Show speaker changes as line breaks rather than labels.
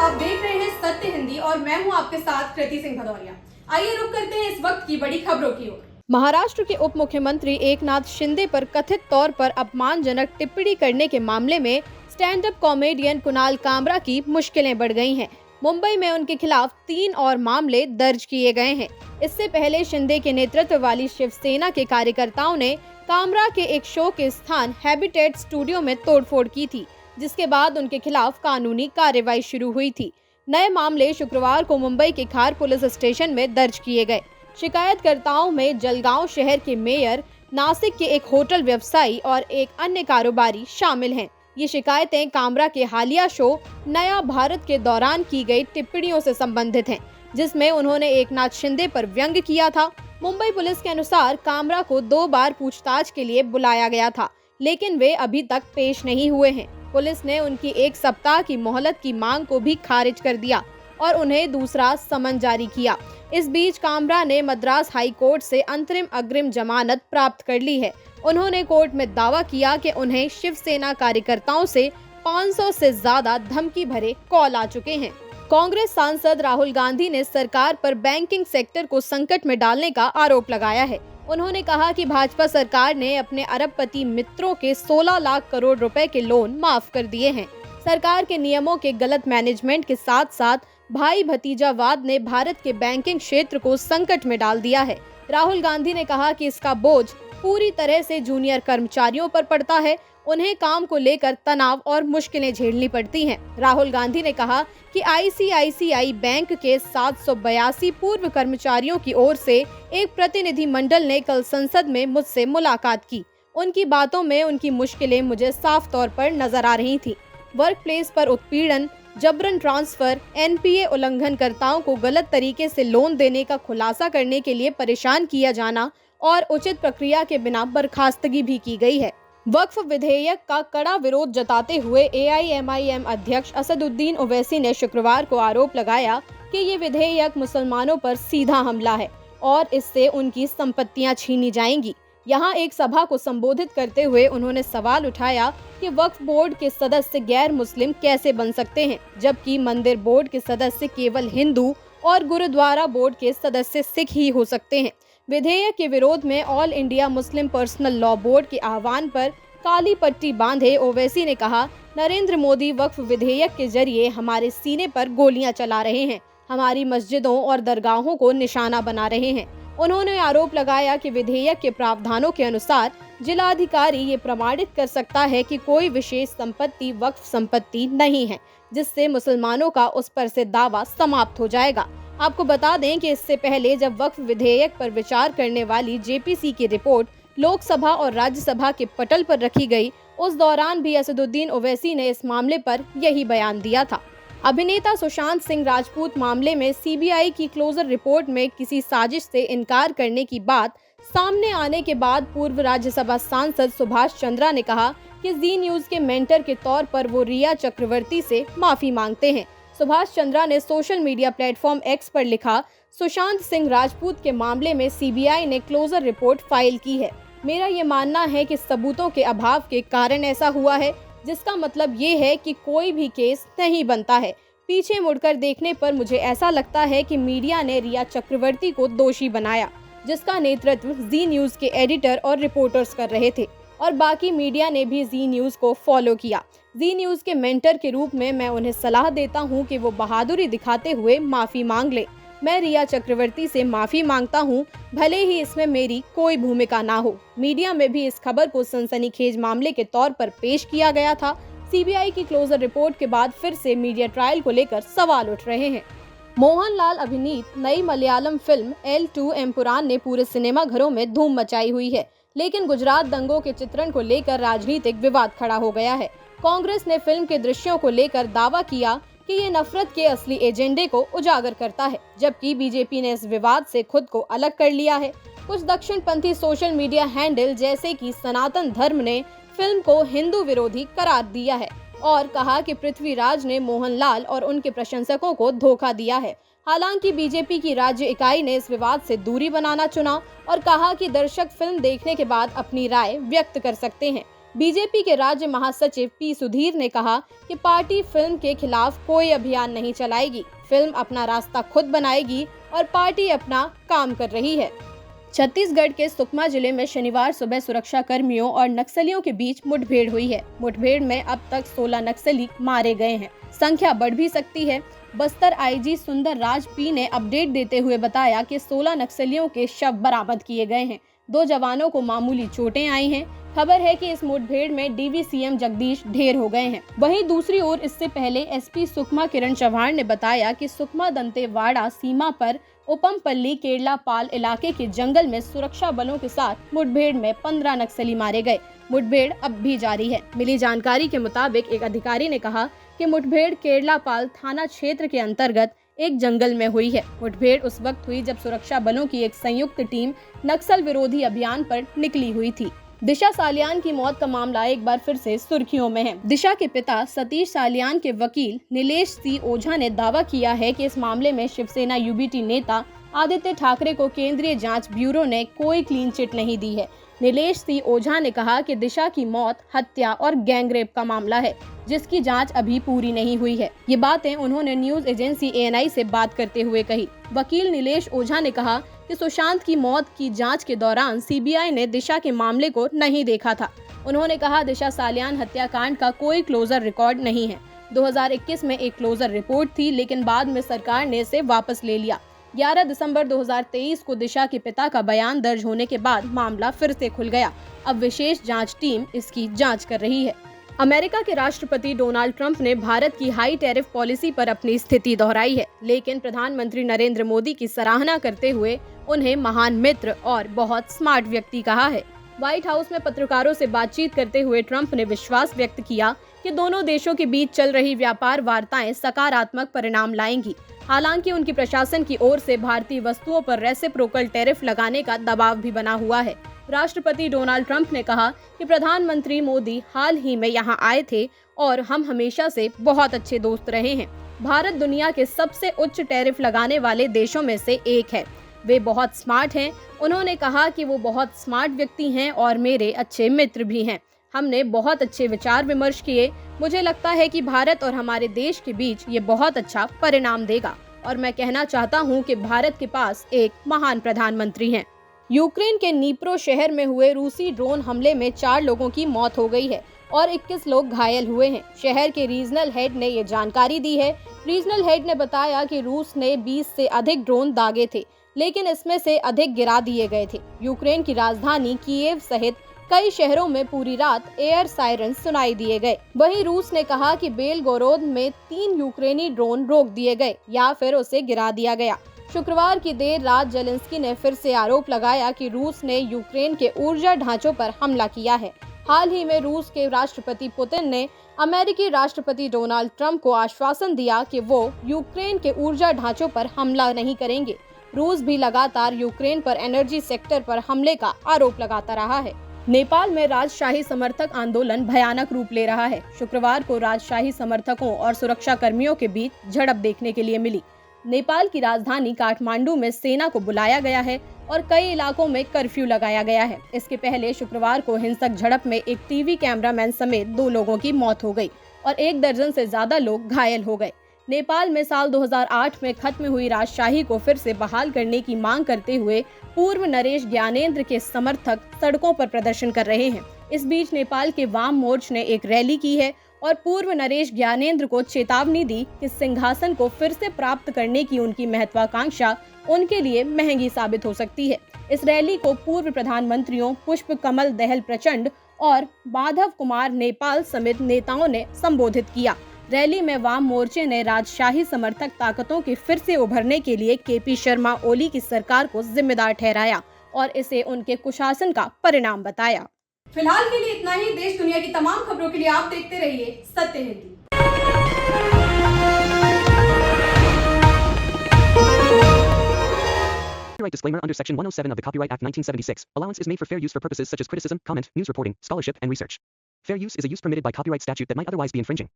आप देख रहे हैं सत्य हिंदी और मैं हूं आपके साथ कृति सिंह भदौरिया। आइए रुक करते हैं इस वक्त की बड़ी खबरों की ओर।
महाराष्ट्र के उप मुख्यमंत्री एकनाथ शिंदे पर कथित तौर पर अपमानजनक टिप्पणी करने के मामले में stand up comedian Kunal Kamra की मुश्किलें बढ़ गई हैं। मुंबई में उनके खिलाफ 3 और मामले दर्ज किए गए हैं। इससे पहले शिंदे के नेतृत्व वाली शिवसेना के कार्यकर्ताओं ने कामरा के एक शो के स्थान हैबिटेट स्टूडियो में तोड़फोड़ की थी, जिसके बाद उनके खिलाफ कानूनी कार्रवाई शुरू हुई थी। नए मामले शुक्रवार को मुंबई के खार पुलिस स्टेशन में दर्ज किए गए। शिकायतकर्ताओं में जलगांव शहर के मेयर, नासिक के एक होटल व्यवसायी और एक अन्य कारोबारी शामिल हैं। ये शिकायतें कामरा के हालिया शो नया भारत के दौरान की गई टिप्पणियों से संबंधित हैं, जिसमें उन्होंने एकनाथ शिंदे पर व्यंग्य किया था। मुंबई पुलिस के अनुसार कामरा को 2 बार पूछताछ के लिए बुलाया गया था, लेकिन वे अभी तक पेश नहीं हुए हैं। पुलिस ने उनकी 1 सप्ताह की मोहलत की मांग को भी खारिज कर दिया और उन्हें दूसरा समन जारी किया। इस बीच कामरा ने मद्रास हाई कोर्ट से अंतरिम अग्रिम जमानत प्राप्त कर ली है। उन्होंने कोर्ट में दावा किया कि उन्हें शिवसेना कार्यकर्ताओं से 500 से ज्यादा धमकी भरे कॉल आ चुके हैं। कांग्रेस सांसद राहुल गांधी ने सरकार पर बैंकिंग सेक्टर को संकट में डालने का आरोप लगाया है। उन्होंने कहा कि भाजपा सरकार ने अपने अरबपति मित्रों के 16 लाख करोड़ रुपए के लोन माफ कर दिए हैं। सरकार के नियमों के गलत मैनेजमेंट के साथ साथ भाई भतीजावाद ने भारत के बैंकिंग क्षेत्र को संकट में डाल दिया है। राहुल गांधी ने कहा कि इसका बोझ पूरी तरह से जूनियर कर्मचारियों पर पड़ता है। उन्हें काम को लेकर तनाव और मुश्किलें झेलनी पड़ती हैं। राहुल गांधी ने कहा कि आईसीआईसीआई बैंक के 782 पूर्व कर्मचारियों की ओर से एक प्रतिनिधि मंडल ने कल संसद में मुझसे मुलाकात की। उनकी बातों में उनकी मुश्किलें मुझे साफ तौर पर नजर आ रही थी। वर्क प्लेस पर उत्पीड़न, जबरन ट्रांसफर, एनपीए उल्लंघनकर्ताओं को गलत तरीके से लोन देने का खुलासा करने के लिए परेशान किया जाना और उचित प्रक्रिया के बिना बर्खास्तगी भी की गई है। वक्फ विधेयक का कड़ा विरोध जताते हुए एआईएमआईएम अध्यक्ष असदुद्दीन ओवैसी ने शुक्रवार को आरोप लगाया कि ये विधेयक मुसलमानों पर सीधा हमला है और इससे उनकी संपत्तियां छीनी जाएंगी। यहाँ एक सभा को संबोधित करते हुए उन्होंने सवाल उठाया कि वक्फ बोर्ड के सदस्य गैर मुस्लिम कैसे बन सकते हैं, जबकि मंदिर बोर्ड के सदस्य केवल हिंदू और गुरुद्वारा बोर्ड के सदस्य सिख ही हो सकते हैं। विधेयक के विरोध में all India Muslim personal law board के आह्वान पर काली पट्टी बांधे ओवैसी ने कहा, नरेंद्र मोदी वक्फ विधेयक के जरिए हमारे सीने पर गोलियां चला रहे हैं, हमारी मस्जिदों और दरगाहों को निशाना बना रहे हैं। उन्होंने आरोप लगाया कि विधेयक के प्रावधानों के अनुसार जिलाधिकारी ये प्रमाणित कर सकता है कि कोई विशेष संपत्ति वक्फ संपत्ति नहीं है, जिससे मुसलमानों का उस पर से दावा समाप्त हो जाएगा। आपको बता दें कि इससे पहले जब वक्फ विधेयक पर विचार करने वाली जेपीसी की रिपोर्ट लोकसभा और राज्यसभा के पटल पर रखी गई, उस दौरान भी असदुद्दीन ओवैसी ने इस मामले पर यही बयान दिया था। अभिनेता सुशांत सिंह राजपूत मामले में सीबीआई की क्लोजर रिपोर्ट में किसी साजिश से इनकार करने की बात सामने आने के बाद पूर्व राज्यसभा सांसद सुभाष चंद्रा ने कहा कि जी न्यूज के मेंटर के तौर पर वो रिया चक्रवर्ती से माफी मांगते हैं। सुभाष चंद्रा ने सोशल मीडिया प्लेटफॉर्म एक्स पर लिखा, सुशांत सिंह राजपूत के मामले में सीबीआई ने क्लोजर रिपोर्ट फाइल की है। मेरा ये मानना है कि सबूतों के अभाव के कारण ऐसा हुआ है, जिसका मतलब ये है कि कोई भी केस नहीं बनता है। पीछे मुड़कर देखने पर मुझे ऐसा लगता है कि मीडिया ने रिया चक्रवर्ती को दोषी बनाया, जिसका नेतृत्व जी न्यूज के एडिटर और रिपोर्टर्स कर रहे थे और बाकी मीडिया ने भी जी न्यूज को फॉलो किया। जी न्यूज के मेंटर के रूप में मैं उन्हें सलाह देता हूं कि वो बहादुरी दिखाते हुए माफी मांग ले। मैं रिया चक्रवर्ती से माफी मांगता हूं, भले ही इसमें मेरी कोई भूमिका ना हो। मीडिया में भी इस खबर को सनसनीखेज मामले के तौर पर पेश किया गया था। सीबीआई की क्लोजर रिपोर्ट के बाद फिर से मीडिया ट्रायल को लेकर सवाल उठ रहे हैं। मोहनलाल अभिनीत नई मलयालम फिल्म L2 एम्पुरान ने पूरे सिनेमा घरों में धूम मचाई हुई है, लेकिन गुजरात दंगों के चित्रण को लेकर राजनीतिक विवाद खड़ा हो गया है। कांग्रेस ने फिल्म के दृश्यों को लेकर दावा किया कि ये नफरत के असली एजेंडे को उजागर करता है, जबकि बीजेपी ने इस विवाद से खुद को अलग कर लिया है। कुछ दक्षिणपंथी सोशल मीडिया हैंडल जैसे कि सनातन धर्म ने फिल्म को हिंदू विरोधी करार दिया है और कहा कि पृथ्वीराज ने मोहनलाल और उनके प्रशंसकों को धोखा दिया है। हालांकि बीजेपी की राज्य इकाई ने इस विवाद से दूरी बनाना चुना और कहा कि दर्शक फिल्म देखने के बाद अपनी राय व्यक्त कर सकते हैं। बीजेपी के राज्य महासचिव पी सुधीर ने कहा कि पार्टी फिल्म के खिलाफ कोई अभियान नहीं चलाएगी, फिल्म अपना रास्ता खुद बनाएगी और पार्टी अपना काम कर रही है। छत्तीसगढ़ के सुकमा जिले में शनिवार सुबह सुरक्षा कर्मियों और नक्सलियों के बीच मुठभेड़ हुई है। मुठभेड़ में अब तक 16 नक्सली मारे गए हैं, संख्या बढ़ भी सकती है। बस्तर आईजी सुंदर राज पी ने अपडेट देते हुए बताया कि 16 नक्सलियों के शव बरामद किए गए हैं। 2 जवानों को मामूली चोटें आई हैं। खबर है कि इस मुठभेड़ में डीवीसीएम जगदीश ढेर हो गए हैं। वहीं दूसरी ओर इससे पहले एसपी सुकमा किरण चौहान ने बताया कि सुकमा दंतेवाड़ा सीमा पर उपमपल्ली केरलापाल इलाके के जंगल में सुरक्षा बलों के साथ मुठभेड़ में 15 नक्सली मारे गए। मुठभेड़ अब भी जारी है। मिली जानकारी के मुताबिक एक अधिकारी ने कहा कि मुठभेड़ केरलापाल थाना क्षेत्र के अंतर्गत एक जंगल में हुई है। मुठभेड़ उस वक्त हुई जब सुरक्षा बलों की एक संयुक्त टीम नक्सल विरोधी अभियान पर निकली हुई थी। दिशा सालियान की मौत का मामला एक बार फिर से सुर्खियों में है। दिशा के पिता सतीश सालियान के वकील नीलेश सी ओझा ने दावा किया है कि इस मामले में शिवसेना यूबीटी नेता आदित्य ठाकरे को केंद्रीय जांच ब्यूरो ने कोई क्लीन चिट नहीं दी है। नीलेश सी ओझा ने कहा कि दिशा की मौत हत्या और गैंगरेप का मामला है, जिसकी जांच अभी पूरी नहीं हुई है। ये बातें उन्होंने न्यूज एजेंसी एएनआई से बात करते हुए कही। वकील नीलेश ओझा ने कहा कि सुशांत की मौत की जांच के दौरान सीबीआई ने दिशा के मामले को नहीं देखा था। उन्होंने कहा दिशा सालियान हत्याकांड का कोई क्लोजर रिकॉर्ड नहीं है। 2021 में एक क्लोजर रिपोर्ट थी, लेकिन बाद में सरकार ने इसे वापस ले लिया। 11 दिसंबर 2023 को दिशा के पिता का बयान दर्ज होने के बाद मामला फिर से खुल गया। अब विशेष जांच टीम इसकी जांच कर रही है। अमेरिका के राष्ट्रपति डोनाल्ड ट्रंप ने भारत की हाई टैरिफ पॉलिसी पर अपनी स्थिति दोहराई है, लेकिन प्रधानमंत्री नरेंद्र मोदी की सराहना करते हुए उन्हें महान मित्र और बहुत स्मार्ट व्यक्ति कहा है। व्हाइट हाउस में पत्रकारों से बातचीत करते हुए ट्रंप ने विश्वास व्यक्त किया कि दोनों देशों के बीच चल रही व्यापार वार्ताएं सकारात्मक परिणाम लाएंगी। हालांकि उनकी प्रशासन की ओर से भारतीय वस्तुओं पर रेसिप्रोकल टैरिफ लगाने का दबाव भी बना हुआ है। राष्ट्रपति डोनाल्ड ट्रंप ने कहा कि प्रधानमंत्री मोदी हाल ही में यहां आए थे और हम हमेशा से बहुत अच्छे दोस्त रहे हैं। भारत दुनिया के सबसे उच्च टैरिफ लगाने वाले देशों में से एक है। वे बहुत स्मार्ट हैं। उन्होंने कहा कि वो बहुत स्मार्ट व्यक्ति हैं और मेरे अच्छे मित्र भी हैं। हमने बहुत अच्छे विचार विमर्श किए। मुझे लगता है कि भारत और हमारे देश के बीच ये बहुत अच्छा परिणाम देगा और मैं कहना चाहता हूँ कि भारत के पास एक महान प्रधानमंत्री हैं। यूक्रेन के नीप्रो शहर में हुए रूसी ड्रोन हमले में 4 लोगों की मौत हो गई है और 21 लोग घायल हुए हैं। शहर के रीजनल हेड ने ये जानकारी दी है। रीजनल हेड ने बताया कि रूस ने 20 से अधिक ड्रोन दागे थे, लेकिन इसमें से अधिक गिरा दिए गए थे। यूक्रेन की राजधानी कीव सहित कई शहरों में पूरी रात एयर सायरन सुनाई दिए गए। वहीं रूस ने कहा कि बेलगोरोद में 3 यूक्रेनी ड्रोन रोक दिए गए या फिर उसे गिरा दिया गया। शुक्रवार की देर रात जेलेंस्की ने फिर से आरोप लगाया कि रूस ने यूक्रेन के ऊर्जा ढांचों पर हमला किया है। हाल ही में रूस के राष्ट्रपति पुतिन ने अमेरिकी राष्ट्रपति डोनाल्ड ट्रंप को आश्वासन दिया कि वो यूक्रेन के ऊर्जा ढांचों पर हमला नहीं करेंगे। रूस भी लगातार यूक्रेन पर एनर्जी सेक्टर पर हमले का आरोप लगाता रहा है। नेपाल में राजशाही समर्थक आंदोलन भयानक रूप ले रहा है। शुक्रवार को राजशाही समर्थकों और सुरक्षा कर्मियों के बीच झड़प देखने के लिए मिली। नेपाल की राजधानी काठमांडू में सेना को बुलाया गया है और कई इलाकों में कर्फ्यू लगाया गया है। इसके पहले शुक्रवार को हिंसक झड़प में एक टीवी कैमरामैन समेत 2 लोगों की मौत हो गई और 1 दर्जन से ज्यादा लोग घायल हो गए। नेपाल में साल 2008 में खत्म हुई राजशाही को फिर से बहाल करने की मांग करते हुए पूर्व नरेश ज्ञानेंद्र के समर्थक सड़कों पर प्रदर्शन कर रहे हैं। इस बीच नेपाल के वाम मोर्च ने एक रैली की है और पूर्व नरेश ज्ञानेंद्र को चेतावनी दी कि सिंहासन को फिर से प्राप्त करने की उनकी महत्वाकांक्षा उनके लिए महंगी साबित हो सकती है। इस रैली को पूर्व प्रधानमंत्रियों पुष्प कमल दहल प्रचंड और माधव कुमार नेपाल समेत नेताओं ने संबोधित किया। रैली में वाम मोर्चे ने राजशाही समर्थक ताकतों के फिर से उभरने के लिए केपी शर्मा ओली की सरकार को जिम्मेदार ठहराया और इसे उनके कुशासन का परिणाम बताया।
फिलहाल के लिए इतना ही। देश दुनिया की तमाम खबरों के लिए आप देखते रहिए सत्य Hindi.
Copyright disclaimer under Section 107 of the Copyright Act 1976. Allowance is made for fair use for purposes such as criticism, comment, news reporting, scholarship, and research. Fair use is a use permitted by copyright statute that might otherwise be infringing.